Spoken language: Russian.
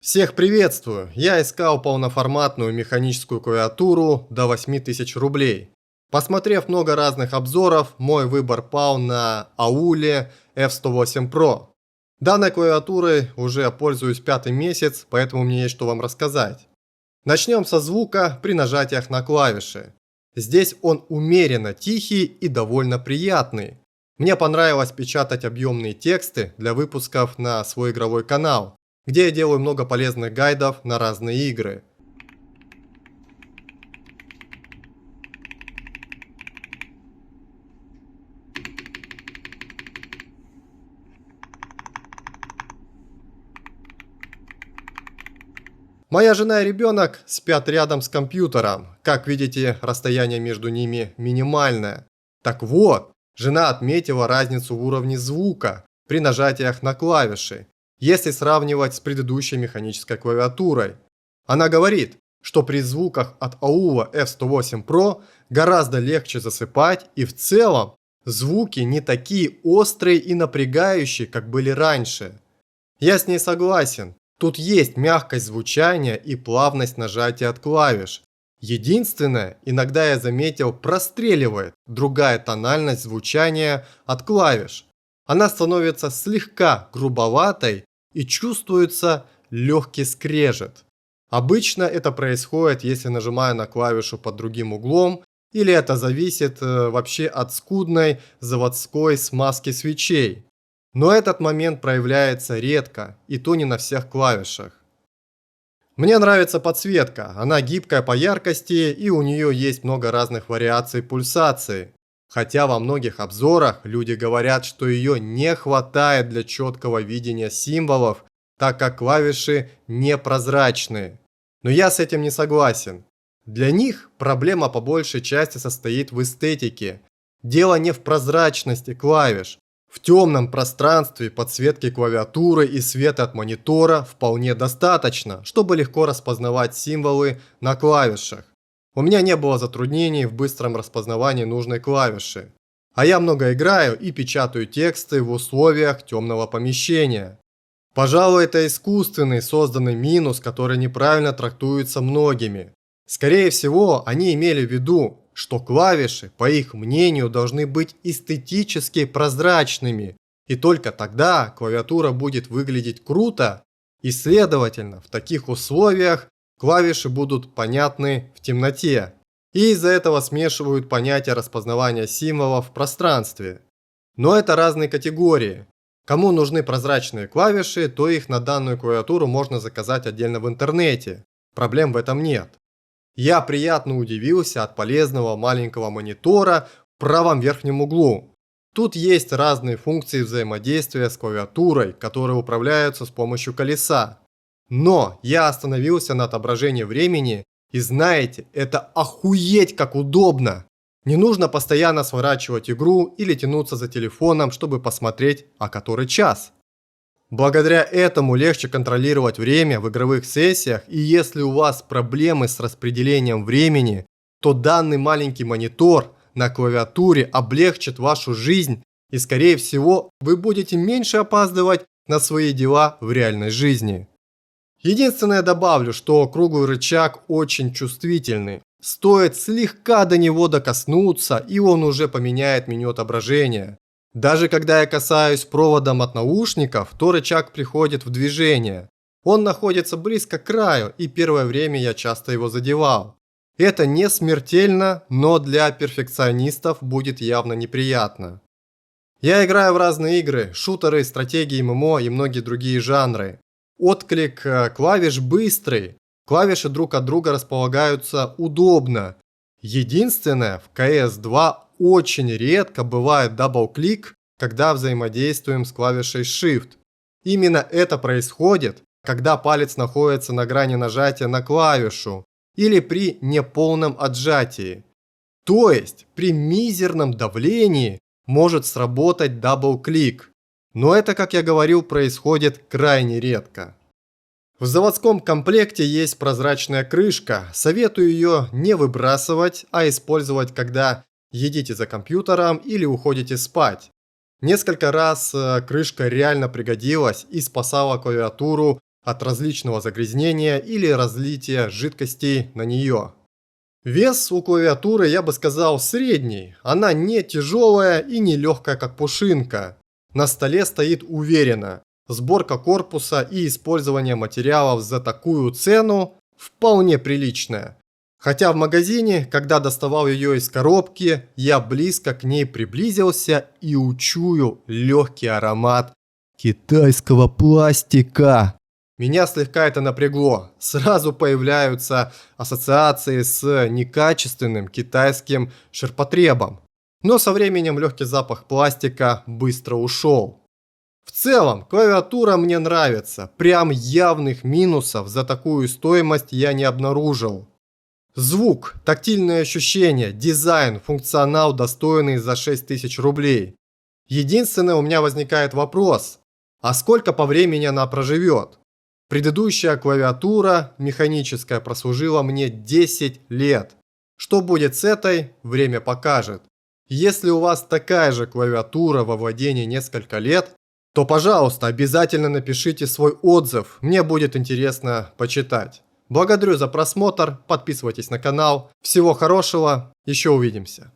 Всех приветствую! Я искал полноформатную механическую клавиатуру до 8000 рублей. Посмотрев много разных обзоров, мой выбор пал на Aule F108 Pro. Данной клавиатурой уже пользуюсь пятый месяц, поэтому мне есть что вам рассказать. Начнем со звука при нажатиях на клавиши. Здесь он умеренно тихий и довольно приятный. Мне понравилось печатать объемные тексты для выпусков на свой игровой канал, где я делаю много полезных гайдов на разные игры. Моя жена и ребенок спят рядом с компьютером. Как видите, расстояние между ними минимальное. Так вот, жена отметила разницу в уровне звука при нажатиях на клавиши, если сравнивать с предыдущей механической клавиатурой. Она говорит, что при звуках от Aule F108 Pro гораздо легче засыпать, и в целом звуки не такие острые и напрягающие, как были раньше. Я с ней согласен. Тут есть мягкость звучания и плавность нажатия от клавиш. Единственное, иногда я заметил, простреливает другая тональность звучания от клавиш. Она становится слегка грубоватой и чувствуется легкий скрежет. Обычно это происходит, если нажимаю на клавишу под другим углом, или это зависит вообще от скудной заводской смазки свечей. Но этот момент проявляется редко, и то не на всех клавишах. Мне нравится подсветка, она гибкая по яркости, и у нее есть много разных вариаций пульсации. Хотя во многих обзорах люди говорят, что ее не хватает для четкого видения символов, так как клавиши непрозрачные. Но я с этим не согласен. Для них проблема по большей части состоит в эстетике. Дело не в прозрачности клавиш. В темном пространстве подсветки клавиатуры и света от монитора вполне достаточно, чтобы легко распознавать символы на клавишах. У меня не было затруднений в быстром распознавании нужной клавиши. А я много играю и печатаю тексты в условиях темного помещения. Пожалуй, это искусственный созданный минус, который неправильно трактуется многими. Скорее всего, они имели в виду, что клавиши, по их мнению, должны быть эстетически прозрачными, и только тогда клавиатура будет выглядеть круто, и следовательно, в таких условиях клавиши будут понятны в темноте, и из-за этого смешивают понятие распознавания символов в пространстве. Но это разные категории. Кому нужны прозрачные клавиши, то их на данную клавиатуру можно заказать отдельно в интернете, проблем в этом нет. Я приятно удивился от полезного маленького монитора в правом верхнем углу. Тут есть разные функции взаимодействия с клавиатурой, которые управляются с помощью колеса. Но я остановился на отображении времени, и знаете, это охуеть как удобно. Не нужно постоянно сворачивать игру или тянуться за телефоном, чтобы посмотреть, а который час. Благодаря этому легче контролировать время в игровых сессиях, и если у вас проблемы с распределением времени, то данный маленький монитор на клавиатуре облегчит вашу жизнь, и скорее всего вы будете меньше опаздывать на свои дела в реальной жизни. Единственное добавлю, что круглый рычаг очень чувствительный. Стоит слегка до него докоснуться, и он уже поменяет меню отображения. Даже когда я касаюсь проводом от наушников, то рычаг приходит в движение. Он находится близко к краю, и первое время я часто его задевал. Это не смертельно, но для перфекционистов будет явно неприятно. Я играю в разные игры, шутеры, стратегии, ММО и многие другие жанры. Отклик клавиш быстрый, клавиши друг от друга располагаются удобно. Единственное, в CS2 очень редко бывает дабл-клик, когда взаимодействуем с клавишей Shift. Именно это происходит, когда палец находится на грани нажатия на клавишу или при неполном отжатии. То есть при мизерном давлении может сработать дабл-клик. Но это, как я говорил, происходит крайне редко. В заводском комплекте есть прозрачная крышка. Советую ее не выбрасывать, а использовать, когда едите за компьютером или уходите спать. Несколько раз крышка реально пригодилась и спасала клавиатуру от различного загрязнения или разлития жидкостей на нее. Вес у клавиатуры, я бы сказал, средний. Она не тяжелая и не легкая, как пушинка. На столе стоит уверенно. Сборка корпуса и использование материалов за такую цену вполне приличная. Хотя в магазине, когда доставал ее из коробки, я близко к ней приблизился и учую легкий аромат китайского пластика. Меня слегка это напрягло. Сразу появляются ассоциации с некачественным китайским ширпотребом. Но со временем легкий запах пластика быстро ушел. В целом, клавиатура мне нравится. Прям явных минусов за такую стоимость я не обнаружил. Звук, тактильные ощущения, дизайн, функционал, достойный за 6000 рублей. Единственное, у меня возникает вопрос, а сколько по времени она проживет? Предыдущая клавиатура механическая прослужила мне 10 лет. Что будет с этой, время покажет. Если у вас такая же клавиатура во владении несколько лет, то, пожалуйста, обязательно напишите свой отзыв, мне будет интересно почитать. Благодарю за просмотр, подписывайтесь на канал. Всего хорошего, еще увидимся.